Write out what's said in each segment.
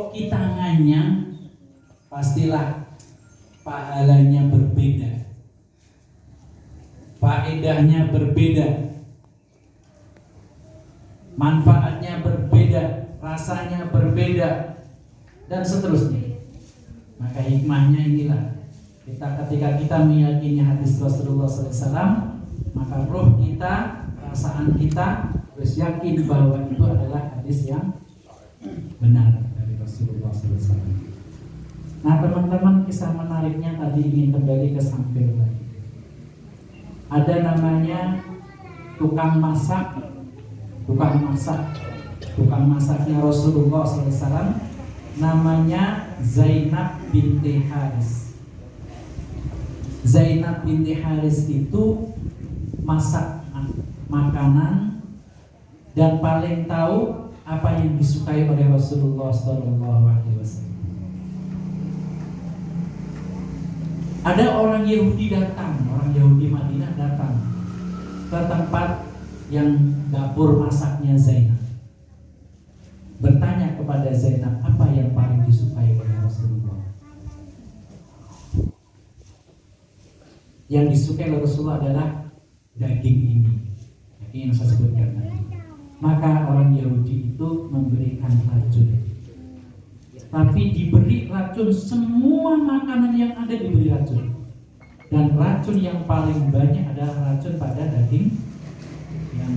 koki tangannya, pastilah pahalanya berbeda, faedahnya berbeda, manfaatnya berbeda, rasanya berbeda, dan seterusnya. Maka hikmahnya inilah, ketika kita meyakini hadis Rasulullah SAW, maka roh kita, perasaan kita harus yakin bahwa itu adalah hadis yang benar dari Rasulullah SAW. Nah teman-teman, kisah menariknya tadi ingin kembali ke sampil tadi. Ada namanya tukang masaknya Rasulullah SAW, namanya Zainab binti Haris. Zainab binti Haris itu masak makanan dan paling tahu apa yang disukai oleh Rasulullah SAW. Ada orang Yahudi Madinah datang ke tempat yang dapur masaknya Zainab, bertanya kepada Zainab apa yang paling disukai oleh Rasulullah. Yang disukai oleh Rasulullah adalah daging ini, yang saya sebutkan tadi. Maka orang Yahudi itu memberikan racun. Tapi diberi racun, semua makanan yang ada diberi racun. Dan racun yang paling banyak adalah racun pada daging yang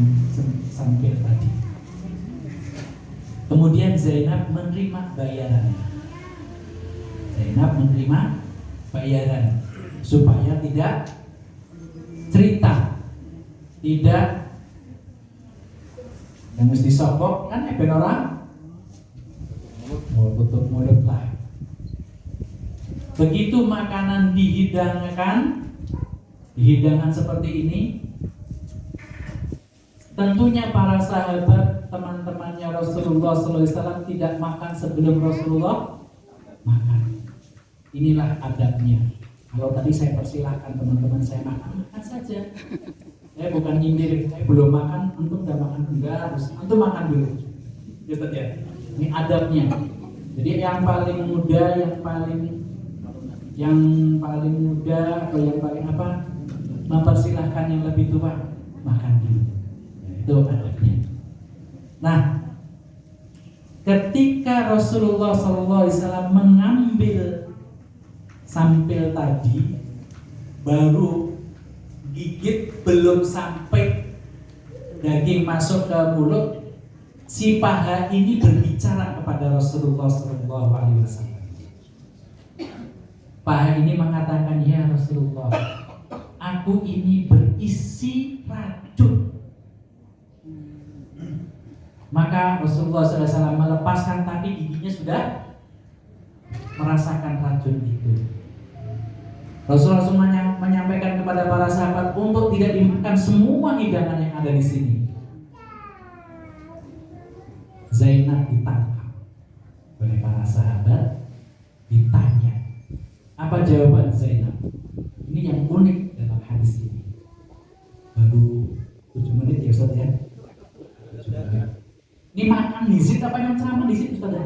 sampil tadi. Kemudian Zainab menerima bayaran supaya tidak cerita, tidak yang mesti sopok kan eben orang mau tutup mulut lah. Begitu makanan dihidangkan seperti ini, tentunya para sahabat, teman-temannya Rasulullah SAW tidak makan sebelum Rasulullah makan. Inilah adabnya. Kalau tadi saya persilahkan teman-teman saya makan saja. Saya bukan nyindir, saya belum makan, antum udah makan, enggak harus, antum makan dulu. Gitu ya. Ini adabnya. Jadi yang paling muda, yang paling muda atau yang paling mempersilahkan yang lebih tua makan dulu. Itu adabnya. Nah, ketika Rasulullah SAW mengambil sampil tadi, baru gigit, belum sampai daging masuk ke mulut, si paha ini berbicara kepada Rasulullah SAW. Paha ini mengatakan, ya Rasulullah, aku ini berisi racun. Maka Rasulullah SAW melepaskan, tapi giginya sudah merasakan racun itu. Rasulullah langsung menyampaikan kepada para sahabat untuk tidak dimakan semua hidangan yang ada di sini. Zainab ditangkap oleh para sahabat, ditanya. Apa jawaban Zainab? Ini yang unik dalam hadis ini. Baru 7 menit ya Ustaz ya? 7 menit. Ini makan dizit apa yang ceramah dizit Ustaz ya?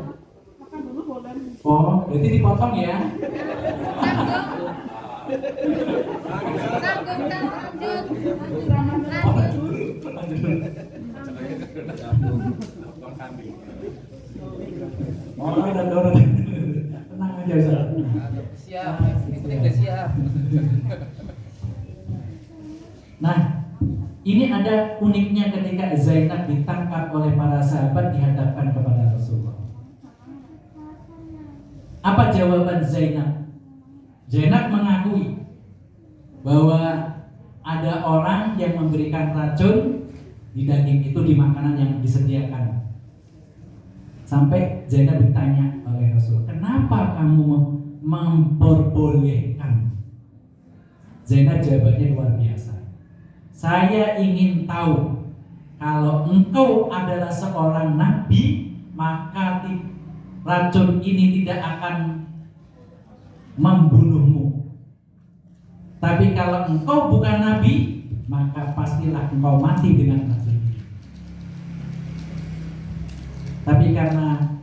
Makan dulu boleh. Oh, berarti dipotong ya? Tenang aja Ustaz. Siap, siap. Nah, ini ada uniknya ketika Zainab ditangkap oleh para sahabat, dihadapkan kepada Rasulullah. Apa jawaban Zainab? Zainab mengakui bahwa ada orang yang memberikan racun di daging itu, di makanan yang disediakan. Sampai Zainab ditanya oleh Rasul, kenapa kamu memperbolehkan? Zainab jawabannya luar biasa. Saya ingin tahu, kalau engkau adalah seorang nabi, maka racun ini tidak akan membunuhmu. Tapi kalau engkau bukan nabi, maka pastilah engkau mati dengan racun ini. Tapi karena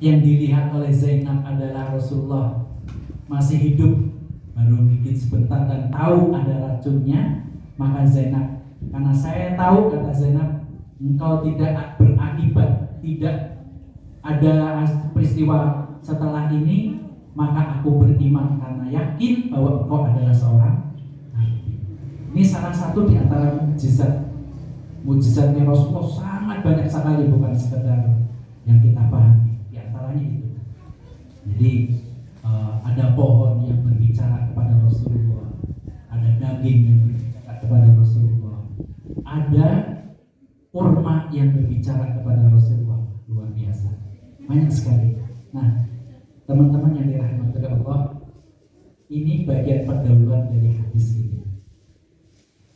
yang dilihat oleh Zainab adalah Rasulullah masih hidup, baru gigit sebentar dan tahu ada racunnya, maka Zainab, karena saya tahu, kata Zainab, engkau tidak berakibat, tidak ada peristiwa setelah ini, maka aku beriman karena yakin bahwa engkau adalah seorang nabi. Ini salah satu di antara mukjizatnya Rasulullah, sangat banyak sekali, bukan sekedar yang kita pahami. Di antaranya itu. Jadi ada pohon yang berbicara kepada Rasulullah, ada daging yang berbicara kepada Rasulullah, ada kurma yang berbicara kepada Rasulullah. Luar biasa, banyak sekali. Nah, teman-teman yang dirahmati Allah, ini bagian pendahuluan dari hadis ini.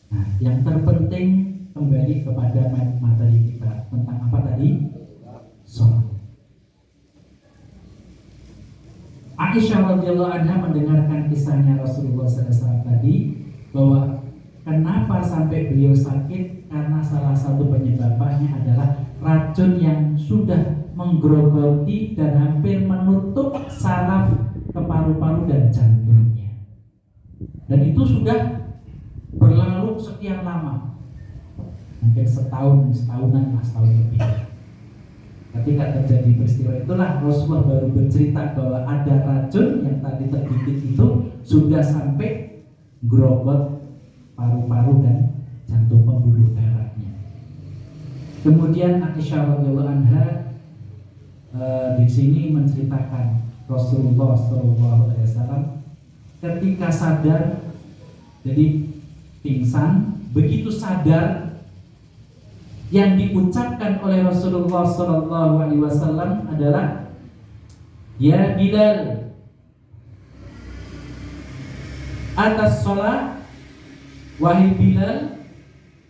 Nah, yang terpenting kembali kepada materi kita tentang apa tadi? Sholat. Aisyah radhiyallahu anha mendengarkan kisahnya Rasulullah SAW tadi, bahwa kenapa sampai beliau sakit, karena salah satu penyebabnya adalah racun yang sudah menggerogoti dan hampir menutup saraf ke paru-paru dan jantungnya. Dan itu sudah berlalu sekian lama, mungkin setahunan lah, setahun lebih. Ketika terjadi peristiwa itulah Rasulullah baru bercerita bahwa ada racun yang tadi tergigit itu sudah sampai grogot paru-paru dan jantung pembuluh darahnya. Kemudian Aisyah radhiyallahu anha di sini menceritakan Rasulullah SAW ketika sadar, jadi pingsan, begitu sadar, yang diucapkan oleh Rasulullah SAW adalah, ya Bilal, atas sholat, wahai Bilal,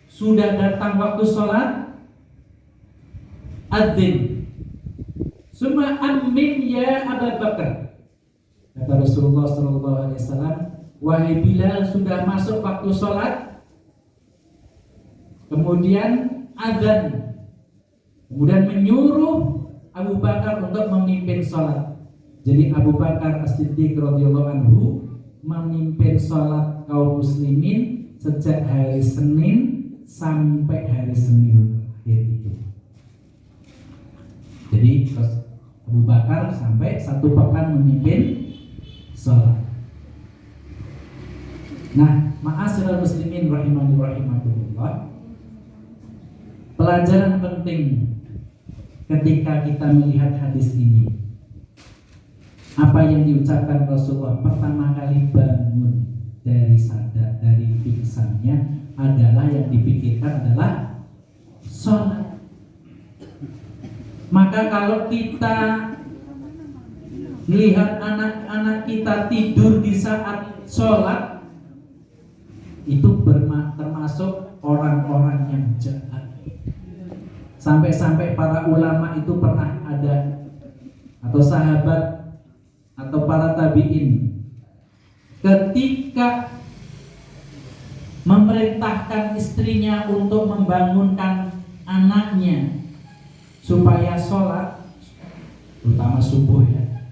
sudah datang waktu sholat, adzin, summa amin ya Abu Bakar. Kata Rasulullah SAW, wahai Bilal, sudah masuk waktu sholat, kemudian azan, kemudian menyuruh Abu Bakar untuk memimpin sholat. Jadi Abu Bakar As-Siddiq radhiyallahu anhu memimpin sholat kaum muslimin sejak hari Senin sampai hari Senin akhir itu. Jadi Abu Bakar sampai 1 pekan memimpin sholat. Nah, ma'asyiral muslimin rahimani wa rahimakumullah, pelajaran penting ketika kita melihat hadis ini, apa yang diucapkan Rasulullah pertama kali bangun dari sadar, dari pingsannya, adalah yang dipikirkan adalah sholat. Maka kalau kita melihat anak-anak kita tidur di saat sholat, itu termasuk orang-orang yang jahat. Sampai-sampai para ulama itu pernah ada, atau sahabat atau para tabi'in, ketika memerintahkan istrinya untuk membangunkan anaknya supaya sholat, terutama subuh ya,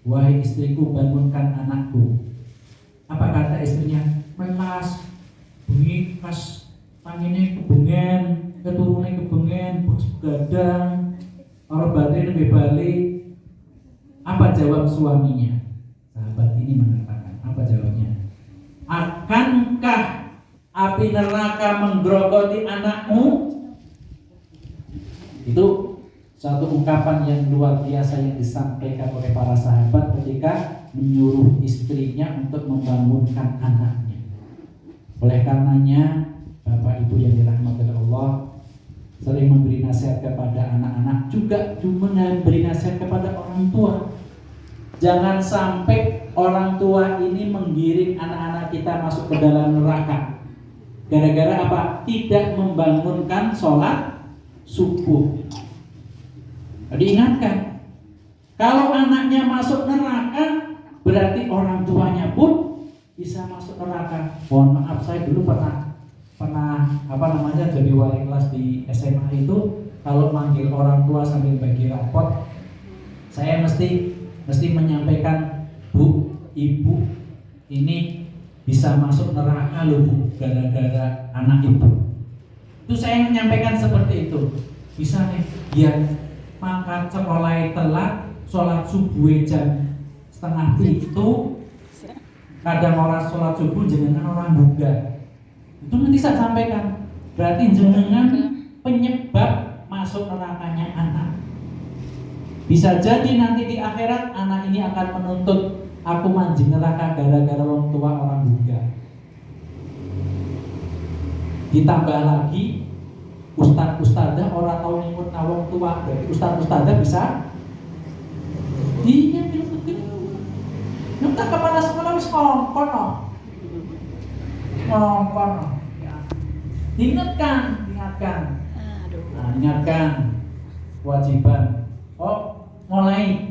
wahai istriku, bangunkan anakku. Apa kata istrinya? Melas, bunyi pas tanginnya kebengen, keturunnya kebengen, gadang, orang baterai lebih balik. Apa jawab suaminya? Sahabat ini mengatakan, apa jawabnya? Akankah api neraka menggerogoti anakmu? Itu satu ungkapan yang luar biasa yang disampaikan oleh para sahabat ketika menyuruh istrinya untuk membangunkan anaknya. Oleh karenanya, Bapak Ibu yang dirahmati Allah, sering memberi nasihat kepada anak-anak, juga memberi nasihat kepada orang tua. Jangan sampai orang tua ini menggiring anak-anak kita masuk ke dalam neraka. Gara-gara apa? Tidak membangunkan sholat subuh. Diingatkan, kalau anaknya masuk neraka, berarti orang tuanya pun bisa masuk neraka. Mohon maaf, saya dulu pernah jadi wali kelas di SMA itu, kalau manggil orang tua sambil bagi rapot, Saya mesti menyampaikan, Bu, Ibu, ini bisa masuk neraka loh Bu, gara-gara anak ibu. Itu saya menyampaikan seperti itu. Bisa nih, dia maka sekolah telat, sholat subuh jam 6:30, kadang orang sholat subuh jenengan orang buka. Itu nanti saya sampaikan. Berarti jenengan penyebab masuk nerakanya anak. Bisa jadi nanti di akhirat anak ini akan menuntut aku manjing neraka gara-gara orang tua orang buka. Ditambah lagi ustad-ustadzah orang tahu ngikut nawang tua, dari ustad-ustadzah bisa dia bilang begini, nyata kepala sekolah wis ngongkon ingatkan. Nah, ingatkan kewajiban. Mulai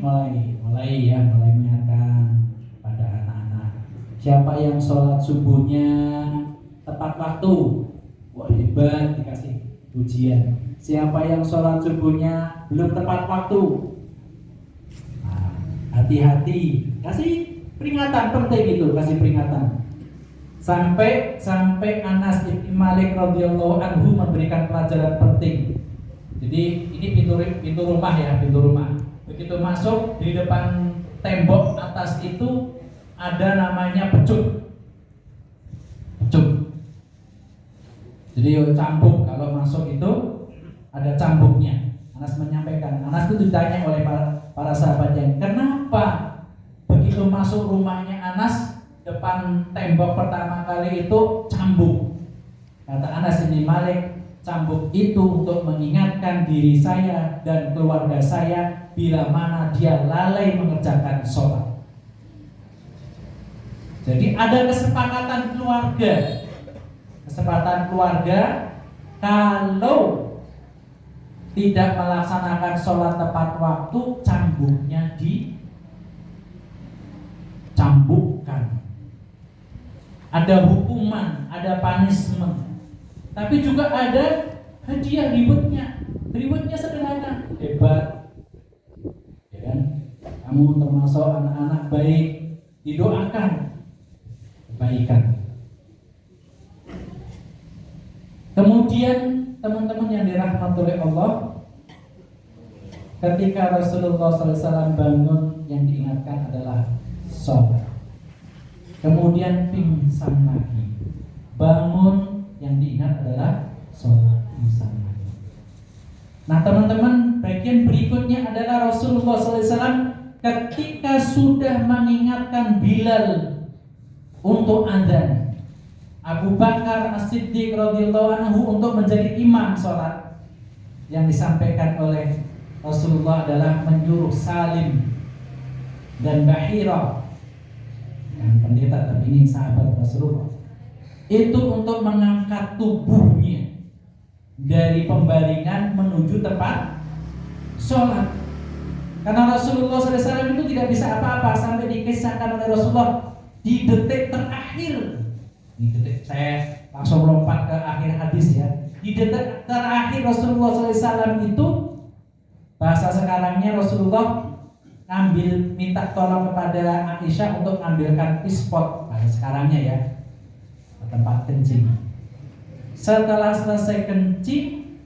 mengingatkan pada anak-anak. Siapa yang sholat subuhnya tepat waktu, wah hebat, dikasih pujian. Siapa yang sholat subuhnya belum tepat waktu, nah, hati-hati, kasih peringatan, penting itu, kasih peringatan. Sampai Anas bin Malik radhiyallahu anhu memberikan pelajaran penting. Jadi ini pintu rumah ya, pintu rumah. Begitu masuk di depan tembok atas itu ada namanya pecut. Jadi cambuk, kalau masuk itu ada cambuknya. Anas menyampaikan, Anas itu ditanya oleh para sahabatnya, kenapa begitu masuk rumahnya Anas, depan tembok pertama kali itu cambuk. Kata Anas bin Malik, cambuk itu untuk mengingatkan diri saya dan keluarga saya bila mana dia lalai mengerjakan sholat. Jadi ada kesepakatan keluarga kalau tidak melaksanakan sholat tepat waktu, cambuknya dicambukkan. Ada hukuman, ada punishment, tapi juga ada hadiah, rewardnya sederhana, hebat, ya kan? Kamu termasuk anak-anak baik, didoakan kebaikan. Kemudian teman-teman yang dirahmati oleh Allah, ketika Rasulullah SAW bangun, yang diingatkan adalah sholat. Kemudian pingsan lagi, bangun, yang diingat adalah sholat, pingsan lagi. Nah teman-teman, bagian berikutnya adalah Rasulullah SAW ketika sudah mengingatkan Bilal untuk adzan, Abu Bakar As-Siddiq radhiyallahu anhu untuk menjadi imam sholat. Yang disampaikan oleh Rasulullah adalah menyuruh Salim dan Bahira, yang pendeta tapi ini sahabat Rasulullah, itu untuk mengangkat tubuhnya dari pembaringan menuju tempat sholat. Karena Rasulullah SAW itu tidak bisa apa-apa, sampai dikisahkan oleh Rasulullah di detik terakhir. Di detik, saya langsung lompat ke akhir hadis ya. Di detik terakhir Rasulullah SAW itu, bahasa sekarangnya Rasulullah minta tolong kepada Aisyah untuk ambilkan pispot, bahasa sekarangnya ya, tempat kencing. Setelah selesai kencing,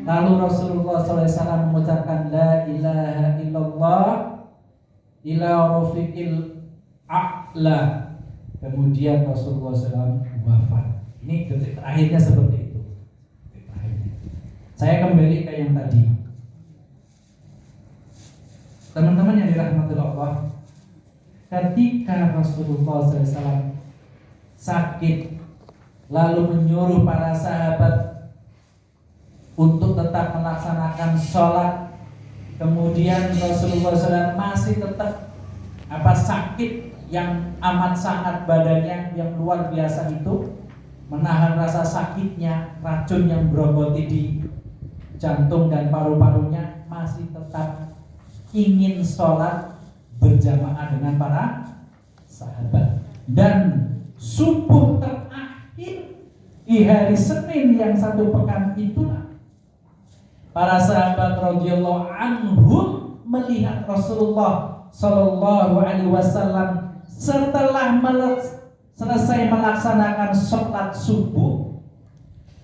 lalu Rasulullah SAW mengucapkan la ilaha illallah ila rafiqil a'la. Kemudian Rasulullah SAW wafat. Ini detik terakhirnya seperti itu. Saya kembali ke yang tadi. Teman-teman yang dirahmati Allah, ketika Rasulullah SAW sakit, lalu menyuruh para sahabat untuk tetap melaksanakan sholat, kemudian Rasulullah SAW masih tetap sakit yang amat sangat, badannya yang luar biasa itu, menahan rasa sakitnya, racun yang berogoti di jantung dan paru-parunya, masih tetap ingin sholat berjamaah dengan para sahabat. Dan subuh terakhir di hari Senin yang satu pekan itulah para sahabat radhiyallahu anhum melihat Rasulullah Shallallahu Alaihi Wasallam setelah selesai melaksanakan sholat subuh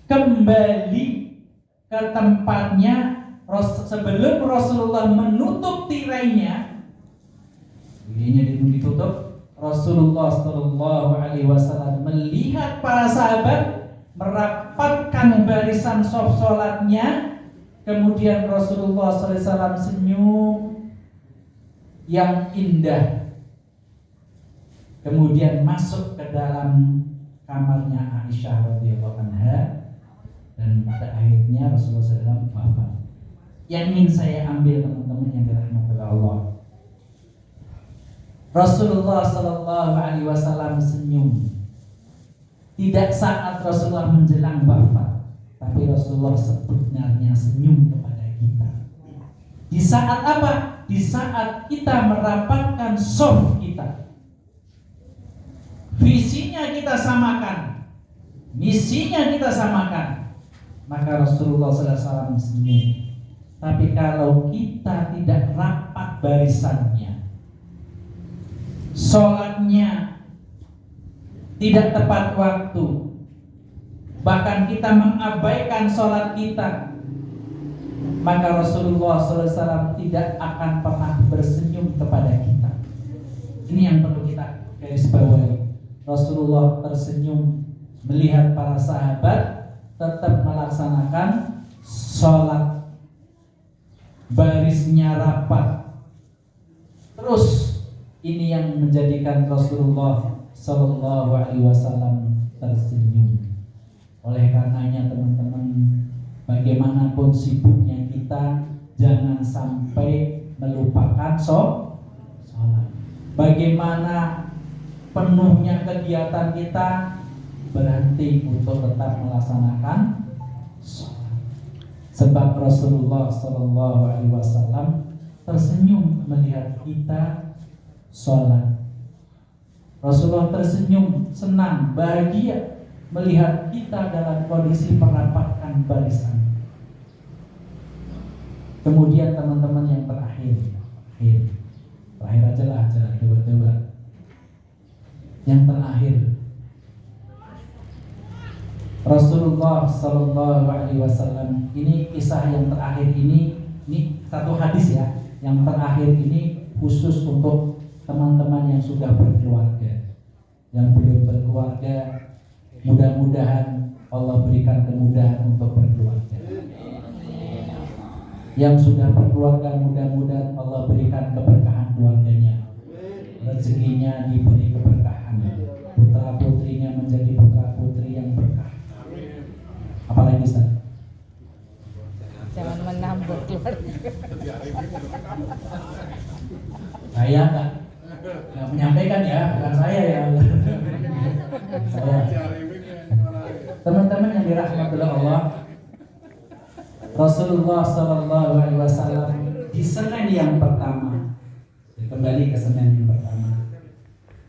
kembali ke tempatnya sebelum Rasulullah menutup tirainya. Tirainya ditutup. Rasulullah Shallallahu Alaihi Wasallam melihat para sahabat merapatkan barisan saf sholatnya. Kemudian Rasulullah SAW senyum yang indah. Kemudian masuk ke dalam kamarnya Aisyah radhiyallahu anha, dan pada akhirnya Rasulullah SAW wafat. Yang ingin saya ambil teman-teman yang dirahmati Allah, Rasulullah Sallallahu Alaihi Wasallam senyum tidak saat Rasulullah menjelang wafat, tapi Rasulullah sebenarnya senyum kepada kita. Di saat apa? Di saat kita merapatkan shaf kita. Visinya kita samakan, misinya kita samakan, maka Rasulullah SAW senyum. Tapi kalau kita tidak rapat barisannya, sholatnya tidak tepat waktu, bahkan kita mengabaikan sholat kita, maka Rasulullah SAW tidak akan pernah bersenyum kepada kita. Ini yang perlu kita garis bawahi. Rasulullah tersenyum melihat para sahabat tetap melaksanakan sholat, barisnya rapat. Terus ini yang menjadikan Rasulullah Sallallahu Alaihi Wasallam tersenyum. Oleh karenanya teman-teman, bagaimanapun sibuknya kita, jangan sampai melupakan sholat. Bagaimana penuhnya kegiatan kita, berhenti untuk tetap melaksanakan sholat. Sebab Rasulullah Sallallahu Alaihi Wasallam tersenyum melihat kita sholat. Rasulullah tersenyum, senang, bahagia melihat kita dalam kondisi merapatkan barisan. Kemudian teman-teman yang terakhir aja lah, jangan coba-coba. Yang terakhir, Rasulullah Sallallahu Alaihi Wasallam, ini kisah yang terakhir ini satu hadis ya. Yang terakhir ini khusus untuk teman-teman yang sudah berkeluarga. Yang belum berkeluarga, mudah-mudahan Allah berikan kemudahan untuk berkeluarga. Yang sudah berkeluarga, mudah-mudahan Allah berikan keberkahan keluarganya. Rezekinya diberi keberkahan, putra putrinya menjadi putra putri yang berkah. Apalagi Ustaz? Jangan menambah keluarga. Saya nggak menyampaikan ya, bukan saya ya. Saya. Teman-teman yang dirahmati Allah, Rasulullah Sallallahu Alaihi Wasallam di Senin yang pertama, kembali ke Senin yang pertama,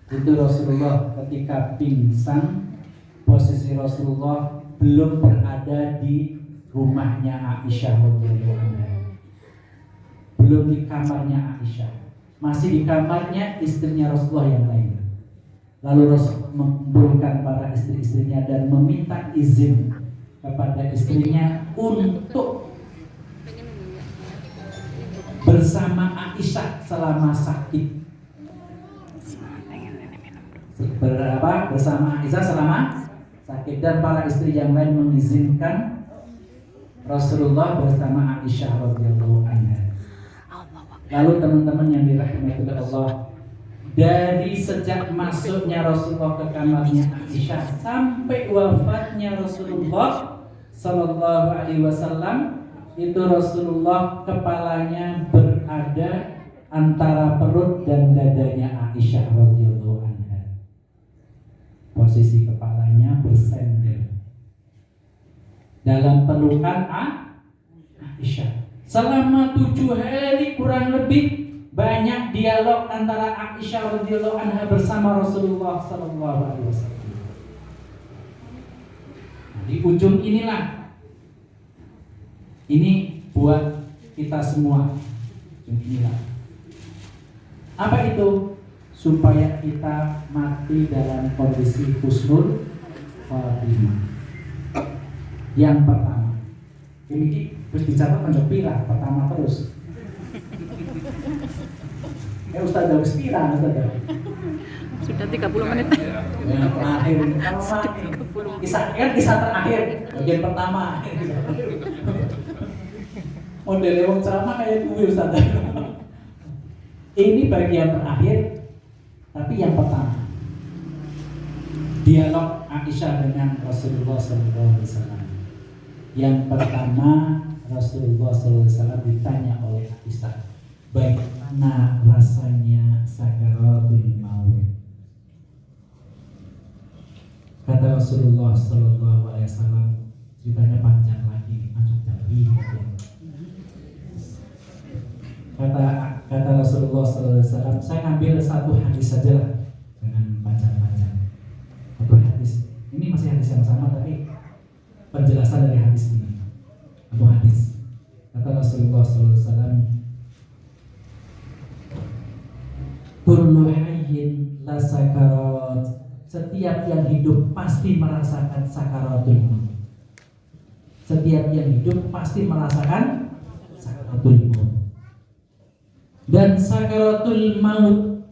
itu Rasulullah ketika pingsan, posisi Rasulullah belum berada di rumahnya Aisyah radhiyallahu anha, belum di kamarnya Aisyah, masih di kamarnya istrinya Rasulullah yang lain. Lalu Rasul mengumpulkan para istri-istrinya dan meminta izin kepada istrinya untuk bersama Aisyah selama sakit. Bersama Aisyah selama sakit, dan para istri yang lain mengizinkan Rasulullah bersama Aisyah radhiyallahu anha. Lalu teman-teman yang dirahmati Allah, dari sejak masuknya Rasulullah ke kamarnya Aisyah sampai wafatnya Rasulullah Sallallahu Alaihi Wasallam, itu Rasulullah kepalanya berada antara perut dan dadanya Aisyah radhiyallahu anha. Posisi kepalanya bersender dalam pelukan Aisyah. Selama 7 hari kurang lebih banyak dialog antara Aisyah radhiyallahu anha bersama Rasulullah sallallahu alaihi wasallam. Di ujung inilah, ini buat kita semua, Inilah. Apa itu? Supaya kita mati dalam kondisi husnul khotimah. Yang pertama, ini terus dicatat menjadi pirang pertama terus. Ustaz Dawes pirang, Ustaz Dawes. Sudah 30 menit. Yang terakhir, kisah terakhir, bagian pertama. Model wong ceramah kayak gue Ustaz. Ini bagian terakhir, tapi yang pertama. Dialog Aisyah dengan Rasulullah SAW. Yang pertama, Rasulullah SAW ditanya oleh Aisyah, bagaimana rasanya sakaratul maut? Kata Rasulullah SAW, ceritanya panjang lagi, panjang jari. Kata Rasulullah SAW, saya ngambil satu hadis saja lah, dengan panjang-panjang. Satu hadis, ini masih hadis yang sama tapi penjelasan dari hadis ini. Satu hadis. Kata Rasulullah SAW, kullu hayyin la sakarat. Setiap yang hidup pasti merasakan sakaratul maut. Setiap yang hidup pasti merasakan sakaratul maut. Dan sakaratul maut,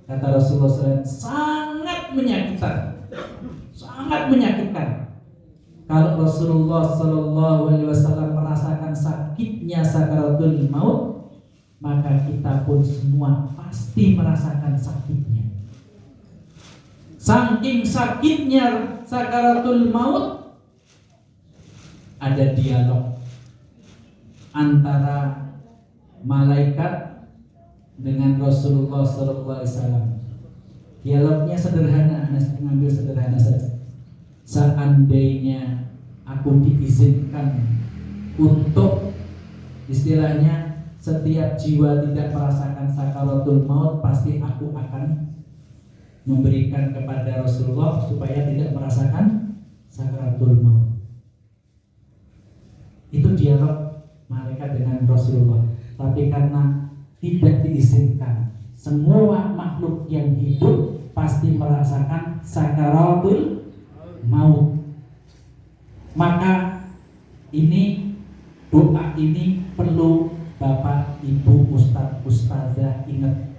kata Rasulullah SAW, sangat menyakitkan. Sangat menyakitkan. Kalau Rasulullah SAW merasakan sakitnya sakaratul maut, maka kita pun semua pasti merasakan sakitnya. Saking sakitnya sakaratul maut, ada dialog antara malaikat dengan Rasulullah SAW. Dialognya sederhana, Anda mengambil sederhana saja. Seandainya aku diizinkan untuk, istilahnya, setiap jiwa tidak merasakan sakaratul maut, pasti aku akan memberikan kepada Rasulullah supaya tidak merasakan sakaratul maut. Itu dialog malaikat dengan Rasulullah. Tapi karena tidak diizinkan, semua makhluk yang hidup pasti merasakan sakaratul maut. Maka ini, doa ini perlu Bapak, Ibu, Ustadz, Ustazah ingat.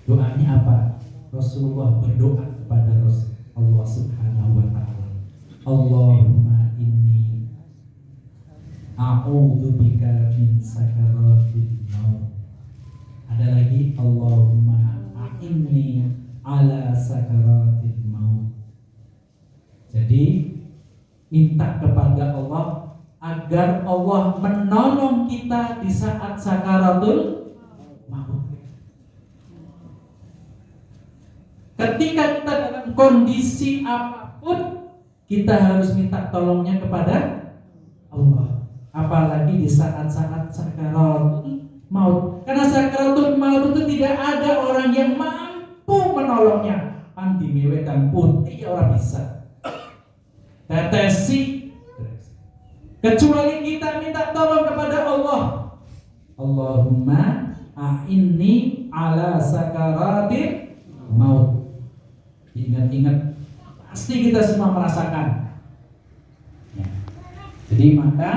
Doanya apa? Rasulullah berdoa kepada Allah Subhanahu wa ta'ala, Allahumma inni a'udzubika min sakaratil maut. Ada lagi, Allahumma a'inni ala sakaratil maut. Jadi minta kepada Allah agar Allah menolong kita di saat sakaratul maut. Ketika kita dalam kondisi apapun, kita harus minta tolongnya kepada Allah. Apalagi di saat-saat sakaratul maut. Karena sakaratul maut itu tidak ada orang yang mampu menolongnya. Andi mewek dan putih orang bisa. Tetesi. Kecuali kita minta tolong kepada Allah. Allahumma a'inni ala sakaratil maut. Ingat-ingat, pasti kita semua merasakan ya. Jadi maka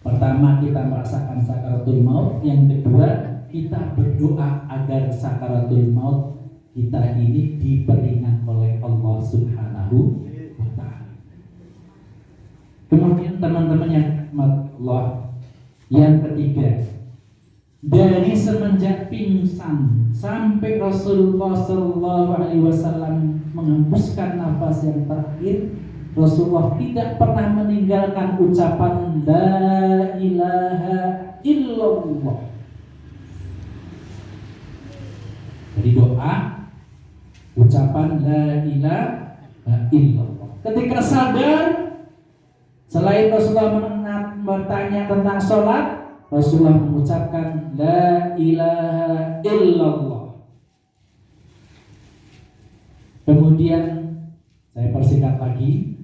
pertama kita merasakan sakaratul maut, yang kedua kita berdoa agar sakaratul maut kita ini diperingat oleh Allah Subhanahu wa ta'ala. Kemudian teman-teman yang rahmat Allah, yang ketiga, dari semenjak pingsan sampai Rasulullah SAW menghembuskan nafas yang terakhir, Rasulullah tidak pernah meninggalkan ucapan La ilaha illallah. Jadi doa, ucapan La ilaha illallah. Ketika sadar, selain Rasulullah bertanya tentang sholat, Rasulullah mengucapkan La ilaha illallah. Kemudian saya persingkat lagi,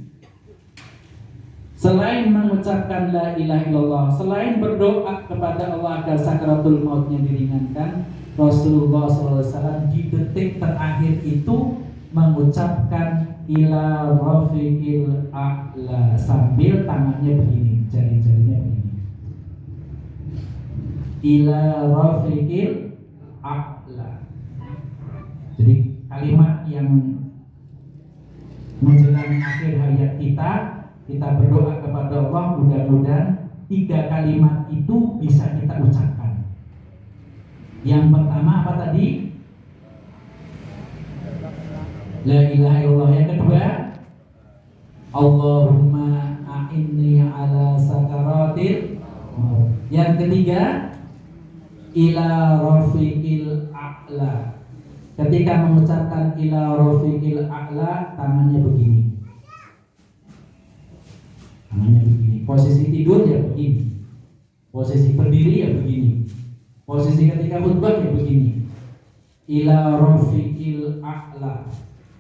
Selain mengucapkan la ilaha illallah, selain berdoa kepada Allah agar sakaratul mautnya diringankan, Rasulullah SAW di detik terakhir itu mengucapkan ila rafiqil a'la sambil tangannya begini, jari-jarinya begini. Ila rafiqil a'la. Jadi kalimat yang menjelang akhir hayat kita berdoa kepada Allah, mudah-mudahan 3 kalimat itu bisa kita ucapkan. Yang pertama apa tadi? La ilaha illallah. Yang kedua, Allahumma a'inni ala sakaratil maut. Yang ketiga, ila rafiqil a'la. Ketika mengucapkan ila rafiqil a'la, tangannya begini. Tangannya begini. Posisi tidur ya begini. Posisi berdiri ya begini. Posisi ketika khutbah ya begini. Ila rafiqil a'la.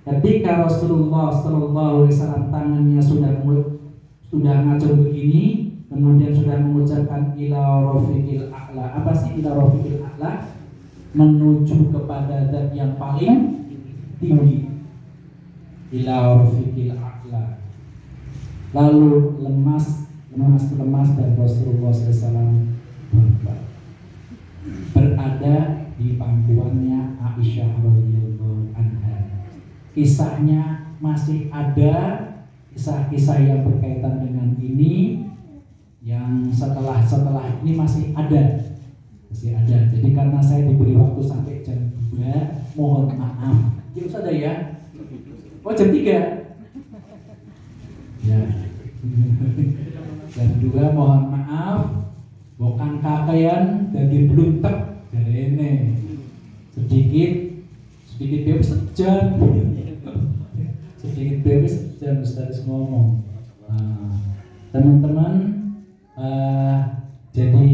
Ketika Rasulullah SAW tangannya sudah ngacung begini, kemudian sudah mengucapkan ila rafiqil a'la. Apa sih ila rafiqil a'la? Menuju kepada zat yang paling tinggi. Ila rafiqil a'la. Lalu lemas dan Rasulullah SAW berada di pangkuannya Aisyah radhiyallahu anha. Kisahnya masih ada, kisah-kisah yang berkaitan dengan ini, yang setelah ini masih ada. Jadi karena saya diberi waktu sampai jam 2, mohon maaf. Ya sudah ya. Oh jam 3. Ya. Jam 2 mohon maaf. Bukan kakean dari bluntek dari ini. Sedikit bebas sejam. Sedikit bebas sejam Ustaz ngomong. Teman-teman, jadi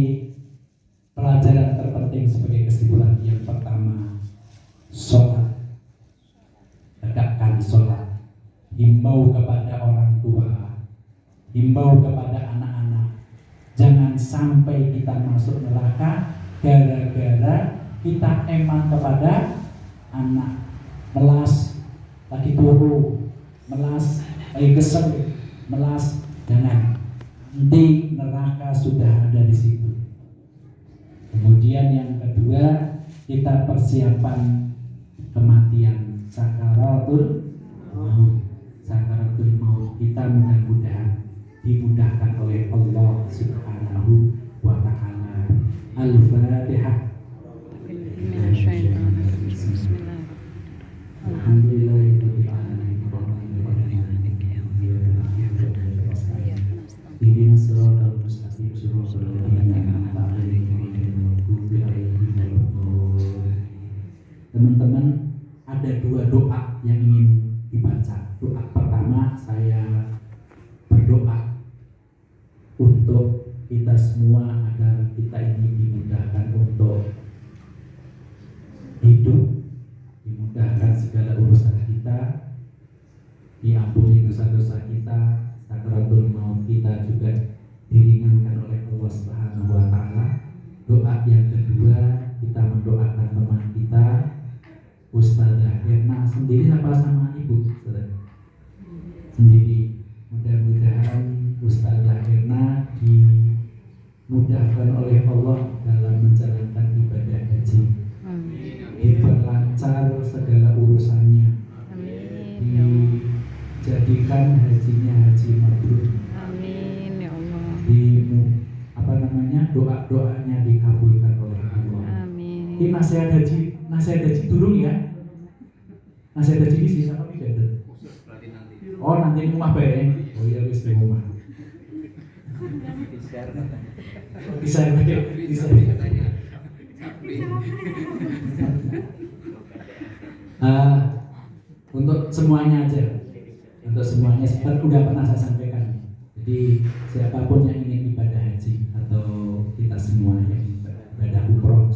pelajaran terpenting sebagai kesimpulan yang pertama, sholat, tegakkan sholat, himbau kepada orang tua, himbau kepada anak-anak, jangan sampai kita masuk neraka gara-gara kita eman kepada anak, melas, lagi turu, melas, lagi kesel, melas, jangan, nanti neraka sudah ada di situ. Kemudian yang kedua, kita persiapan kematian, sakaratul maut. Kita mudah-mudahan dimudahkan oleh Allah Subhanahu wa ta'ala. Al-Fatihah. Alhamdulillahirabbil alamin. Ihdinas siratal mustaqim, siratal ladzina an'amta 'alaihim. Teman-teman, ada 2 doa yang ingin dibaca. Doa pertama, saya berdoa untuk kita semua agar kita ini dimudahkan untuk hidup, dimudahkan segala urusan kita, diampuni dosa-dosa kita, sakaratul maut kita juga diringankan oleh Allah Subhanahu wa ta'ala. Doa yang kedua, kita mendoakan teman kita Ustazah Herna sendiri apa sama ibu? Sendiri. Mudah-mudahan Ustazah Herna dimudahkan oleh Allah dalam menjalankan ibadah haji. Diperlancar segala urusannya. Dijadikan hajinya haji mabrur. Amin ya Allah. Doa-doanya dikabulkan oleh Allah. Amin. Ini nasihat haji dulu ya. Nasihat haji di sini apa tidak? Oh nanti di rumah baik. Oh iya wis di rumah. Bisa. Untuk semuanya aja. Untuk semuanya seperti udah pernah saya sampaikan. Jadi siapapun yang ingin ibadah haji atau kita semua yang ibadah umroh,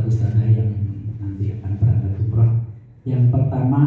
Ustazah yang nanti akan berangkat umroh, yang pertama